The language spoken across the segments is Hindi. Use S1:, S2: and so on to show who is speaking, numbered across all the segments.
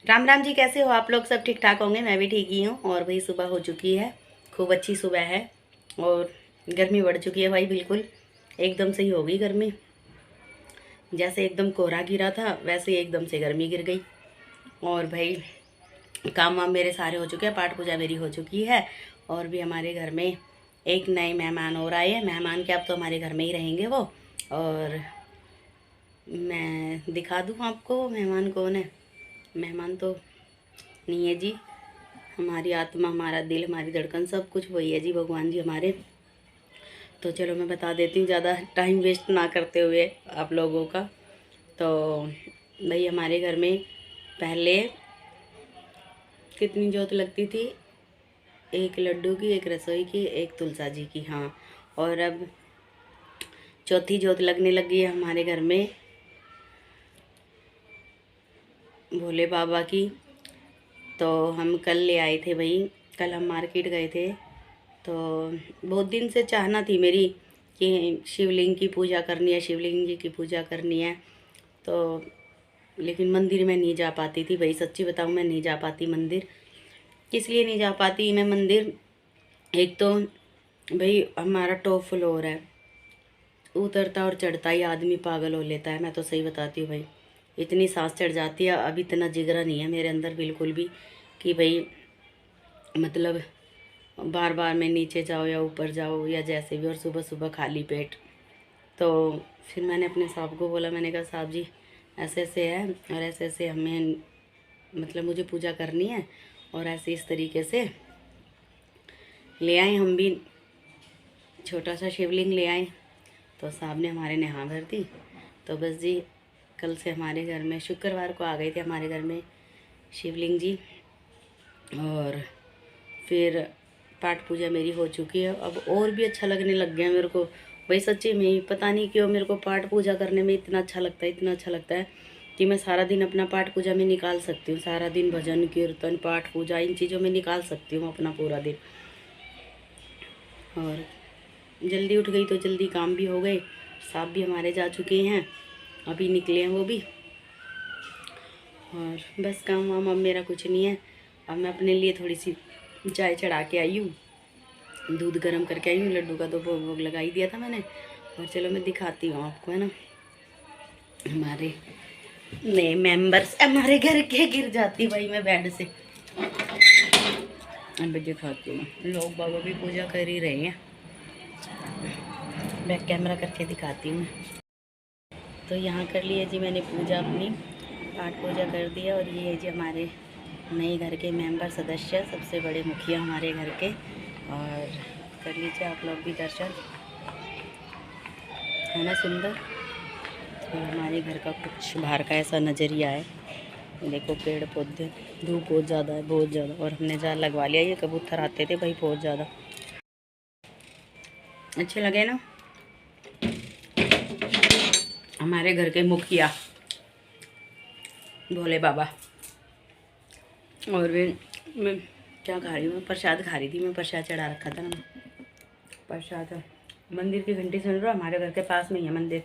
S1: राम राम जी, कैसे हो आप लोग? सब ठीक ठाक होंगे, मैं भी ठीक ही हूँ। और भाई सुबह हो चुकी है, खूब अच्छी सुबह है। और गर्मी बढ़ चुकी है भाई, बिल्कुल एकदम से ही हो गई गर्मी। जैसे एकदम कोहरा गिरा था वैसे ही एकदम से गर्मी गिर गई। और भाई काम वाम मेरे सारे हो चुके हैं, पाठ पूजा मेरी हो चुकी है। और भी हमारे घर में एक नए मेहमान और आए हैं। मेहमान क्या, अब तो हमारे घर में ही रहेंगे वो। और मैं दिखा दूँ आपको मेहमान कौन है। मेहमान तो नहीं है जी, हमारी आत्मा, हमारा दिल, हमारी धड़कन, सब कुछ वही है जी, भगवान जी हमारे। तो चलो मैं बता देती हूँ, ज़्यादा टाइम वेस्ट ना करते हुए आप लोगों का। तो भाई हमारे घर में पहले कितनी जोत लगती थी? एक लड्डू की, एक रसोई की, एक तुलसा जी की, हाँ। और अब चौथी जोत लगने लगी है हमारे घर में, भोले बाबा की। तो हम कल ले आए थे भाई, कल हम मार्केट गए थे। तो बहुत दिन से चाहना थी मेरी कि शिवलिंग की पूजा करनी है, शिवलिंग जी की पूजा करनी है। तो लेकिन मंदिर में नहीं जा पाती थी भाई, सच्ची बताऊँ मैं नहीं जा पाती मंदिर। किस लिए नहीं जा पाती मैं मंदिर? एक तो भाई हमारा टॉप फ्लोर है, उतरता और चढ़ता ही आदमी पागल हो लेता है। मैं तो सही बताती हूँ भाई, इतनी सांस चढ़ जाती है। अब इतना जिगरा नहीं है मेरे अंदर बिल्कुल भी कि भाई मतलब बार बार में नीचे जाओ या ऊपर जाओ या जैसे भी। और सुबह सुबह खाली पेट। तो फिर मैंने अपने साहब को बोला, मैंने कहा साहब जी ऐसे ऐसे है और ऐसे ऐसे हमें मतलब मुझे पूजा करनी है, और ऐसे इस तरीके से ले आए हम भी, छोटा सा शिवलिंग ले आए। तो साहब ने हमारे ने हाँ भर दी। तो बस जी, कल से हमारे घर में, शुक्रवार को आ गए थे हमारे घर में शिवलिंग जी। और फिर पाठ पूजा मेरी हो चुकी है। अब और भी अच्छा लगने लग गया मेरे को भाई, सच्ची में पता नहीं क्यों मेरे को पाठ पूजा करने में इतना अच्छा लगता है, इतना अच्छा लगता है कि मैं सारा दिन अपना पाठ पूजा में निकाल सकती हूँ। सारा दिन भजन कीर्तन पाठ पूजा इन चीज़ों में निकाल सकती हूँ अपना पूरा दिन। और जल्दी उठ गई तो जल्दी काम भी हो गए। साहब भी हमारे जा चुके हैं, अभी निकले हैं वो भी। और बस काम वाम अब मेरा कुछ नहीं है। अब मैं अपने लिए थोड़ी सी चाय चढ़ा के आई हूँ, दूध गर्म करके आई हूँ। लड्डू का तो भोग वोग लगा ही दिया था मैंने। और चलो मैं दिखाती हूँ आपको, है ना। हमारे नए मेंबर्स हमारे घर के, गिर जाती भाई मैं बेड से। अभी दिखाती हूँ, लोग बाबा भी पूजा कर ही रहे हैं। बैक कैमरा करके दिखाती हूँ। तो यहाँ कर लिया जी मैंने पूजा अपनी, पाठ पूजा कर दिया। और ये है जी हमारे नए घर के मेंबर सदस्य, सबसे बड़े मुखिया हमारे घर के। और कर लीजिए आप लोग भी दर्शन, है ना सुंदर। तो हमारे घर का कुछ बाहर का ऐसा नज़रिया है। देखो पेड़ पौधे, धूप बहुत ज़्यादा है, बहुत ज़्यादा। और हमने जाल लगवा लिया, ये कबूतर आते थे भाई बहुत ज़्यादा। अच्छे लगे ना हमारे घर के मुखिया भोले बाबा। और मैं क्या खा रही हूँ? मैं प्रसाद खा रही थी, मैं प्रसाद चढ़ा रखा था ना, प्रसाद। मंदिर की घंटी सुन रहा, हमारे घर के पास में ही है मंदिर,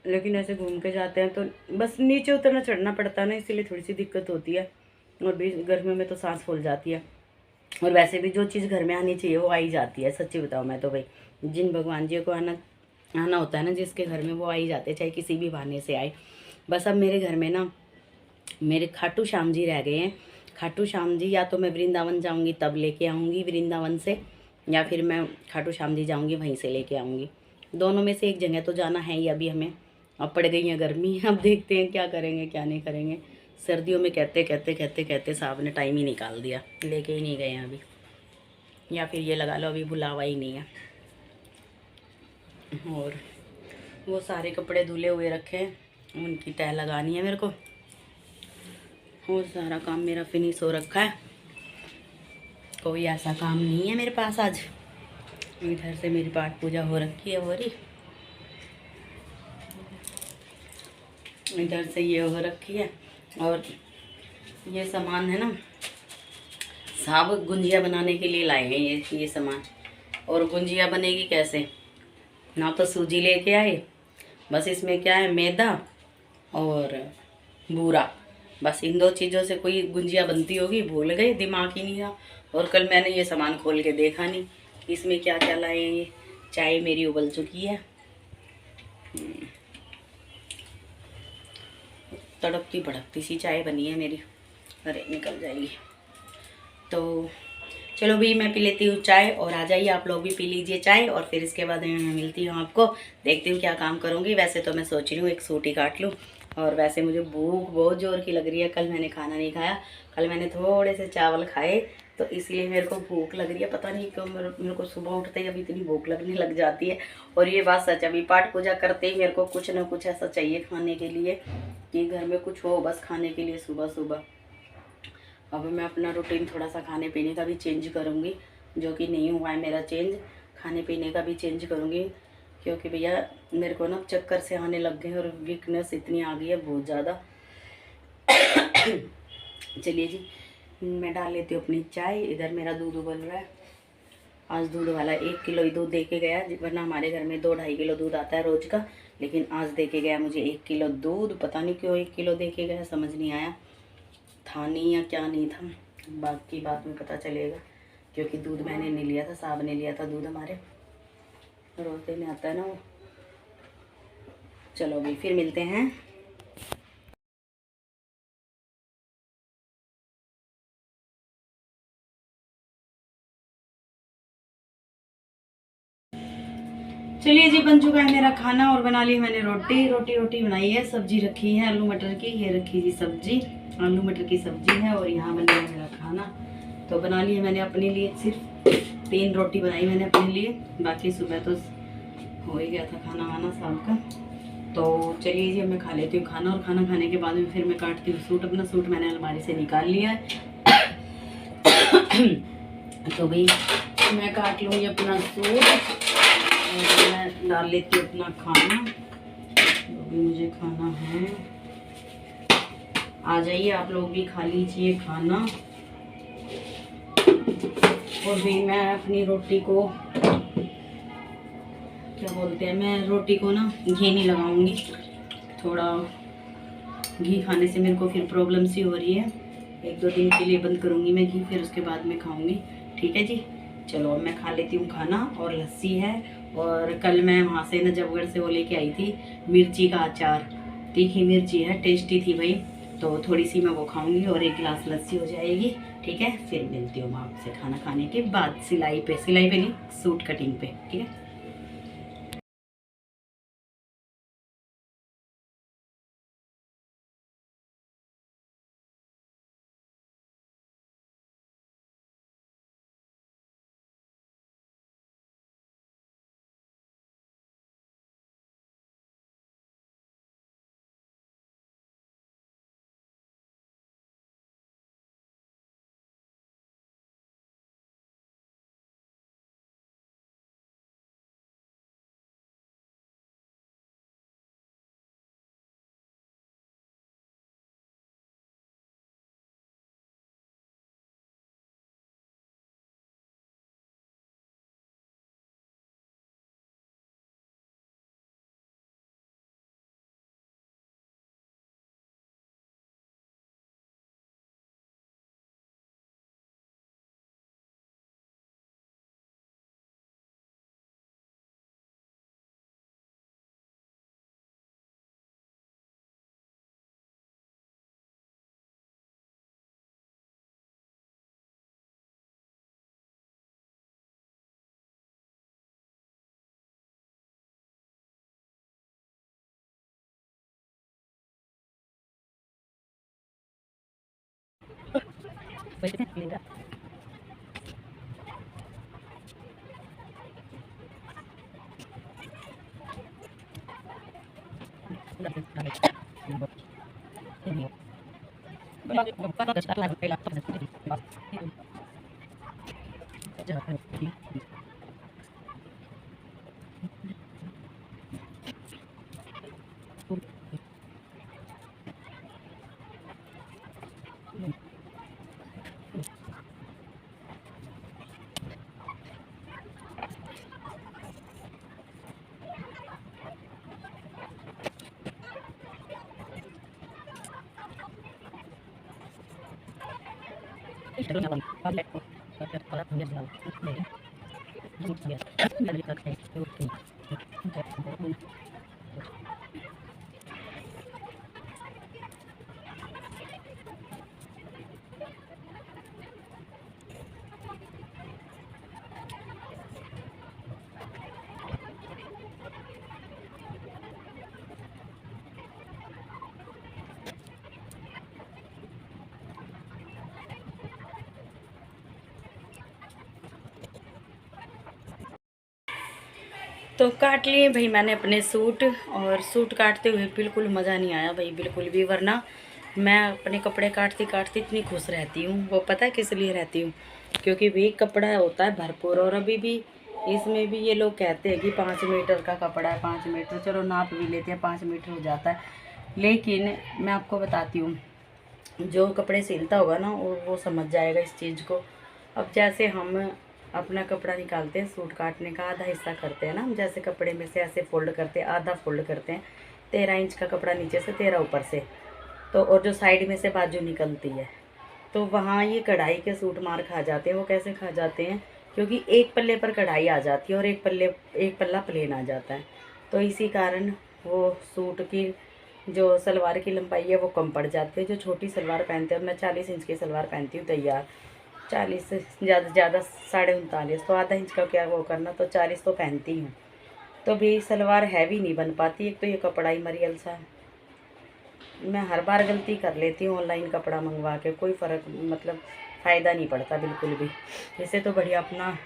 S1: लेकिन ऐसे घूम के जाते हैं तो बस नीचे उतरना चढ़ना पड़ता है ना, इसीलिए थोड़ी सी दिक्कत होती है। और भी गर्मी में तो सांस फूल जाती है। और वैसे भी जो चीज़ घर में आनी चाहिए वो आ ही जाती है, सच्ची बताऊँ मैं तो भाई। जिन भगवान जी को आना आना होता है ना जिसके घर में, वो आ ही जाते हैं, चाहे किसी भी बहाने से आए। बस अब मेरे घर में ना मेरे खाटू श्याम जी रह गए हैं। खाटू श्याम जी या तो मैं वृंदावन जाऊंगी तब लेके आऊँगी वृंदावन से, या फिर मैं खाटू श्याम जी जाऊंगी वहीं से लेके आऊँगी। दोनों में से एक जगह तो जाना है ही अभी हमें। अब पड़ गई है गर्मी, अब देखते हैं क्या करेंगे क्या नहीं करेंगे। सर्दियों में कहते कहते कहते कहते साहब ने टाइम ही निकाल दिया, लेके ही नहीं गए हैं अभी। या फिर ये लगा लो अभी बुलावा ही नहीं है। और वो सारे कपड़े धुले हुए रखे हैं, उनकी तह लगानी है मेरे को। और सारा काम मेरा फिनिश हो रखा है, कोई ऐसा काम नहीं है मेरे पास आज। इधर से मेरी पाठ पूजा हो रखी है, हो रही। इधर से ये हो रखी है। और ये सामान है ना, साबुत गुंजिया बनाने के लिए लाए हैं ये सामान। और गुंजिया बनेगी कैसे? ना तो सूजी लेके आए, बस इसमें क्या है, मैदा और बूरा, बस इन दो चीज़ों से कोई गुंजिया बनती होगी, भूल गए, दिमाग ही नहीं रहा। और कल मैंने ये सामान खोल के देखा नहीं कि इसमें क्या क्या लाए हैं। ये चाय मेरी उबल चुकी है, तड़कती भड़कती सी चाय बनी है मेरी। अरे निकल जाएगी। तो चलो भाई मैं पी लेती हूँ चाय, और आ जाइए आप लोग भी पी लीजिए चाय, और फिर इसके बाद मैं मिलती हूँ आपको। देखती हूँ क्या काम करूँगी। वैसे तो मैं सोच रही हूँ एक सूट ही काट लूँ, और वैसे मुझे भूख बहुत ज़ोर की लग रही है। कल मैंने खाना नहीं खाया, कल मैंने थोड़े से चावल खाए, तो इसलिए मेरे को भूख लग रही है। पता नहीं क्यों मेरे को सुबह उठते ही अभी इतनी भूख लगने लग जाती है। और ये बात सच, अभी पाठ पूजा करते ही मेरे को कुछ ना कुछ ऐसा चाहिए खाने के लिए, कि घर में कुछ हो बस खाने के लिए सुबह सुबह। अब मैं अपना रूटीन थोड़ा सा खाने पीने का भी चेंज करूँगी, जो कि नहीं हुआ है मेरा चेंज। खाने पीने का भी चेंज करूँगी, क्योंकि भैया मेरे को ना चक्कर से आने लग गए, और वीकनेस इतनी आ गई है बहुत ज़्यादा। चलिए जी, मैं डाल लेती हूँ अपनी चाय। इधर मेरा दूध उबल रहा है। आज दूध वाला 1 किलो ही दूध दे के गया, वरना हमारे घर में 2-2.5 किलो दूध आता है रोज़ का। लेकिन आज दे के गया मुझे 1 किलो दूध। पता नहीं क्यों 1 किलो दे के गया, समझ नहीं आया, था नहीं या क्या नहीं था। बाकी बाद में पता चलेगा, क्योंकि दूध मैंने नहीं लिया था, साहब ने लिया था दूध, हमारे रोज देने आता है ना वो। चलो भाई फिर मिलते हैं। चलिए जी, बन चुका है मेरा खाना, और बना ली मैंने रोटी बनाई है, सब्जी रखी है आलू मटर की। ये रखी जी सब्जी, आलू मटर की सब्जी है, और यहाँ बन गया मेरा खाना। तो बना लिया मैंने अपने लिए, सिर्फ 3 रोटी बनाई मैंने अपने लिए, बाकी सुबह तो हो ही गया था खाना वाना शाम का। तो चलिए जी, अब मैं खा लेती हूँ खाना, और खाना खाने के बाद में फिर मैं काटती हूँ सूट। अपना सूट मैंने अलमारी से निकाल लिया है। तो भाई मैं काट लूँगी अपना सूट, और मैं डाल लेती हूँ अपना खाना, जो भी मुझे खाना है। आ जाइए आप लोग भी, खा लीजिए खाना। और भी मैं अपनी रोटी को, क्या बोलते हैं, मैं रोटी को ना घी नहीं लगाऊंगी। थोड़ा घी खाने से मेरे को फिर प्रॉब्लम सी हो रही है। 1-2 दिन के लिए बंद करूंगी मैं घी, फिर उसके बाद में खाऊंगी। ठीक है जी, चलो अब मैं खा लेती हूँ खाना। और लस्सी है, और कल मैं वहाँ से नजफगढ़ से वो लेके आई थी मिर्ची का अचार, तीखी मिर्ची है, टेस्टी थी भाई। तो थोड़ी सी मैं वो खाऊंगी, और 1 गिलास लस्सी हो जाएगी। ठीक है, फिर मिलती हूँ मैं आपसे खाना खाने के बाद, सिलाई पे नहीं, सूट कटिंग पे। ठीक है। तो काट लिए भाई मैंने अपने सूट, और सूट काटते हुए बिल्कुल मज़ा नहीं आया भाई, बिल्कुल भी। वरना मैं अपने कपड़े काटती काटती इतनी खुश रहती हूँ, वो पता है किस लिए रहती हूँ, क्योंकि भाई कपड़ा होता है भरपूर। और अभी भी इसमें भी ये लोग कहते हैं कि 5 मीटर का कपड़ा है, 5 मीटर, चलो नाप भी लेते हैं, 5 मीटर हो जाता है। लेकिन मैं आपको बताती हूँ, जो कपड़े सिलता होगा ना वो समझ जाएगा इस चीज़ को। अब जैसे हम अपना कपड़ा निकालते हैं, सूट काटने का आधा हिस्सा करते हैं ना हम, जैसे कपड़े में से ऐसे फोल्ड करते हैं, आधा फोल्ड करते हैं, 13 इंच का कपड़ा नीचे से, 13 ऊपर से, तो और जो साइड में से बाजू निकलती है, तो वहाँ ये कढ़ाई के सूट मार खा जाते हैं। वो कैसे खा जाते हैं, क्योंकि एक पल्ले पर कढ़ाई आ जाती है और एक पल्ला प्लेन आ जाता है। तो इसी कारण वो सूट की जो सलवार की लंबाई है वो कम पड़ जाती है। जो छोटी सलवार पहनते हैं, मैं 40 इंच की सलवार पहनती हूँ तैयार, 40 से ज़्यादा से ज़्यादा 39.5, तो आधा इंच का क्या वो करना, तो 40 तो पहनती हूँ। तो भी सलवार हैवी नहीं बन पाती। एक तो ये कपड़ा ही मरियल सा है, मैं हर बार गलती कर लेती हूँ ऑनलाइन कपड़ा मंगवा के, कोई फ़र्क मतलब फ़ायदा नहीं पड़ता बिल्कुल भी। इससे तो बढ़िया अपना,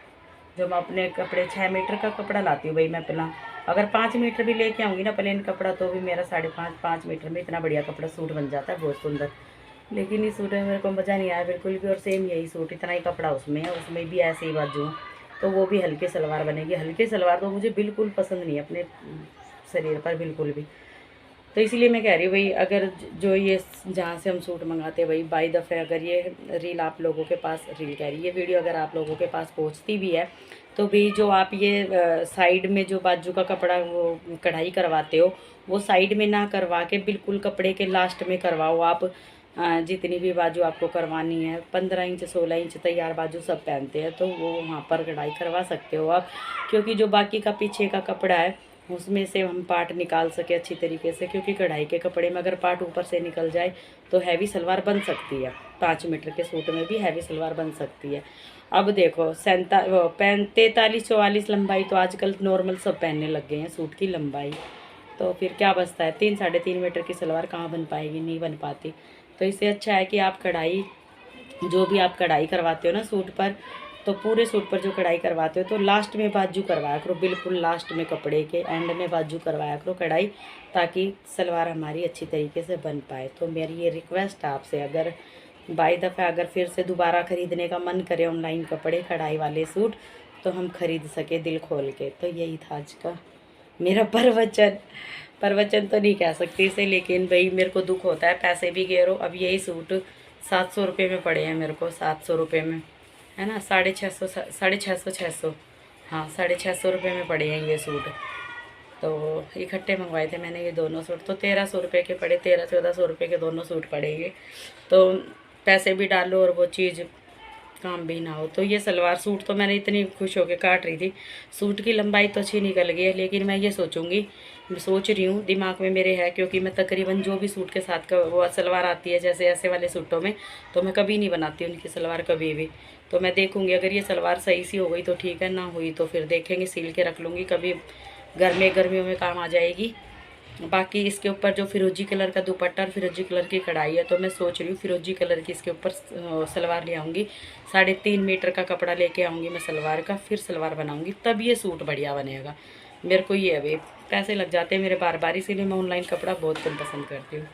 S1: जो मैं अपने कपड़े 6 मीटर का कपड़ा लाती हूँ भाई मैं अपना, अगर 5 मीटर भी लेके आऊँगी ना प्लेन कपड़ा, तो भी मेरा 5.5 मीटर में इतना बढ़िया कपड़ा सूट बन जाता है, बहुत सुंदर। लेकिन इस सूट में मेरे को मज़ा नहीं आया बिल्कुल भी। और सेम यही सूट, इतना ही कपड़ा उसमें है, उसमें भी ऐसे ही बाजू, तो वो भी हल्के सलवार बनेगी। हल्के सलवार तो मुझे बिल्कुल पसंद नहीं है अपने शरीर पर बिल्कुल भी। तो इसलिए मैं कह रही हूँ भाई, अगर जो ये जहाँ से हम सूट मंगाते हैं भाई, बाई दफ़े अगर ये रील आप लोगों के पास, रील कह रही है, ये वीडियो अगर आप लोगों के पास पहुँचती भी है, तो भाई जो आप ये साइड में जो बाजू का कपड़ा वो कढ़ाई करवाते हो, वो साइड में ना करवा के बिल्कुल कपड़े के लास्ट में करवाओ आप। जितनी भी बाजू आपको करवानी है, 15 इंच 16 इंच तैयार बाजू सब पहनते हैं, तो वो वहाँ पर कढ़ाई करवा सकते हो आप। क्योंकि जो बाकी का पीछे का कपड़ा है, उसमें से हम पार्ट निकाल सके अच्छी तरीके से, क्योंकि कढ़ाई के कपड़े में अगर पार्ट ऊपर से निकल जाए तो हैवी सलवार बन सकती है। 5 मीटर के सूट में भी हैवी सलवार बन सकती है। अब देखो 43-44 लंबाई तो आजकल नॉर्मल सब पहनने लग गए हैं सूट की लंबाई, तो फिर क्या बचता है, 3-3.5 मीटर की सलवार कहाँ बन पाएगी, नहीं बन पाती। तो इससे अच्छा है कि आप कढ़ाई, जो भी आप कढ़ाई करवाते हो ना सूट पर, तो पूरे सूट पर जो कढ़ाई करवाते हो तो लास्ट में बाजू करवाया करो, बिल्कुल लास्ट में कपड़े के एंड में बाजू करवाया करो कढ़ाई, ताकि सलवार हमारी अच्छी तरीके से बन पाए। तो मेरी ये रिक्वेस्ट है आपसे, अगर बाई दफ़ा अगर फिर से दोबारा ख़रीदने का मन करे ऑनलाइन कपड़े कढ़ाई वाले सूट, तो हम खरीद सके दिल खोल के। तो यही था आज का मेरा प्रवचन। प्रवचन तो नहीं कह सकती इसे, लेकिन भाई मेरे को दुख होता है, पैसे भी गे रहो। अब यही सूट 700 रुपये में पड़े हैं मेरे को, 700 रुपये में, है ना, 650 हाँ 650 रुपये में पड़े हैं ये सूट। तो इकट्ठे मंगवाए थे मैंने ये दोनों सूट, तो 1300 रुपये के पड़े, 1300-1400 रुपये के दोनों सूट पड़ेंगे। तो पैसे भी डालो और वो चीज़ काम भी ना हो। तो ये सलवार सूट तो मैंने इतनी खुश होकर काट रही थी, सूट की लंबाई तो अच्छी निकल गई है, लेकिन मैं ये सोचूंगी, सोच रही हूँ दिमाग में मेरे है, क्योंकि मैं तकरीबन जो भी सूट के साथ का वो सलवार आती है, जैसे ऐसे वाले सूटों में, तो मैं कभी नहीं बनाती उनकी सलवार कभी भी। तो मैं देखूँगी, अगर ये सलवार सही सी हो गई तो ठीक है, ना हुई तो फिर देखेंगे, सिल के रख लूँगी, कभी गर्मियों में काम आ जाएगी। बाकी इसके ऊपर जो फिरोजी कलर का दुपट्टा और फिरोजी कलर की कढ़ाई है, तो मैं सोच रही हूँ फिरोजी कलर की इसके ऊपर सलवार ले आऊँगी, 3.5 मीटर का कपड़ा लेके आऊँगी मैं सलवार का, फिर सलवार बनाऊँगी, तब ये सूट बढ़िया बनेगा। मेरे को ये अभी पैसे लग जाते हैं मेरे बार बार, इसीलिए मैं ऑनलाइन कपड़ा बहुत कम पसंद करती हूँ।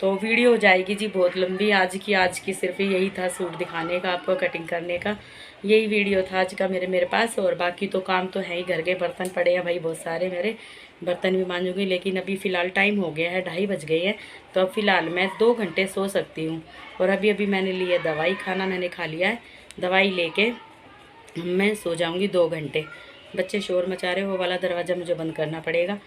S1: तो वीडियो हो जाएगी जी बहुत लंबी आज की सिर्फ यही था सूट दिखाने का, आपको कटिंग करने का, यही वीडियो था आज का मेरे पास। और बाकी तो काम तो है ही, घर के बर्तन पड़े हैं भाई बहुत सारे, मेरे बर्तन भी मांजूंगी। लेकिन अभी फ़िलहाल टाइम हो गया है, 2:30 बज गए हैं, तो अब फ़िलहाल मैं 2 घंटे सो सकती हूँ। और अभी मैंने लिया दवाई, खाना मैंने खा लिया है, दवाई लेके मैं सो जाऊँगी 2 घंटे। बच्चे शोर मचा रहे, वो वाला दरवाज़ा मुझे बंद करना पड़ेगा।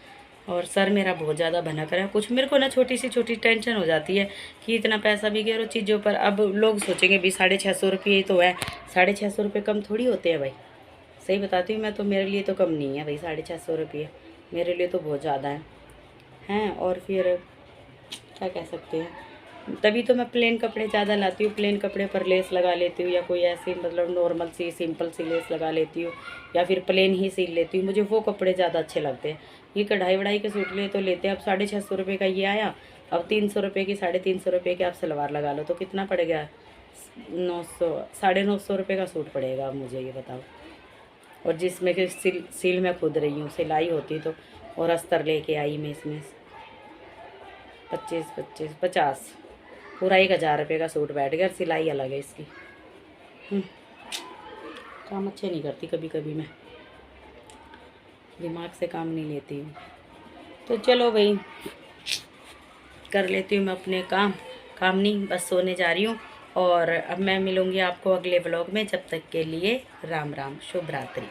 S1: और सर मेरा बहुत ज़्यादा भनक रहा है। कुछ मेरे को ना छोटी सी छोटी टेंशन हो जाती है कि इतना पैसा भी गया और चीज़ों पर। अब लोग सोचेंगे भी 650 रुपये तो है, 650 रुपये कम थोड़ी होते हैं भाई। सही बताती हूँ मैं तो, मेरे लिए तो कम नहीं है भाई 650 रुपये, मेरे लिए तो बहुत ज़्यादा हैं। और फिर क्या कह सकते हैं, तभी तो मैं प्लेन कपड़े ज़्यादा लाती हूँ। प्लेन कपड़े पर लेस लगा लेती हूँ या कोई ऐसी मतलब नॉर्मल सी सिंपल सी लेस लगा लेती हूँ, या फिर प्लेन ही सिल लेती हूँ। मुझे वो कपड़े ज़्यादा अच्छे लगते हैं। ये कढ़ाई वढ़ाई के सूट ले तो लेते हैं। अब 650 रुपये का ये आया, अब 300 रुपये की 350 रुपये की आप सलवार लगा लो तो कितना पड़ेगा, 900 950 रुपये का सूट पड़ेगा। अब मुझे ये बताओ, और जिसमें कि सिल मैं खुद रही हूँ, सिलाई होती तो, और अस्तर लेके आई मैं इसमें 50 पूरा 1000 रुपये का सूट बैठ गया। सिलाई अलग है इसकी। काम अच्छे नहीं करती, कभी कभी मैं दिमाग से काम नहीं लेती हूँ। तो चलो भाई, कर लेती हूँ मैं अपने काम नहीं, बस सोने जा रही हूँ। और अब मैं मिलूँगी आपको अगले व्लॉग में। जब तक के लिए राम राम, शुभ रात्रि।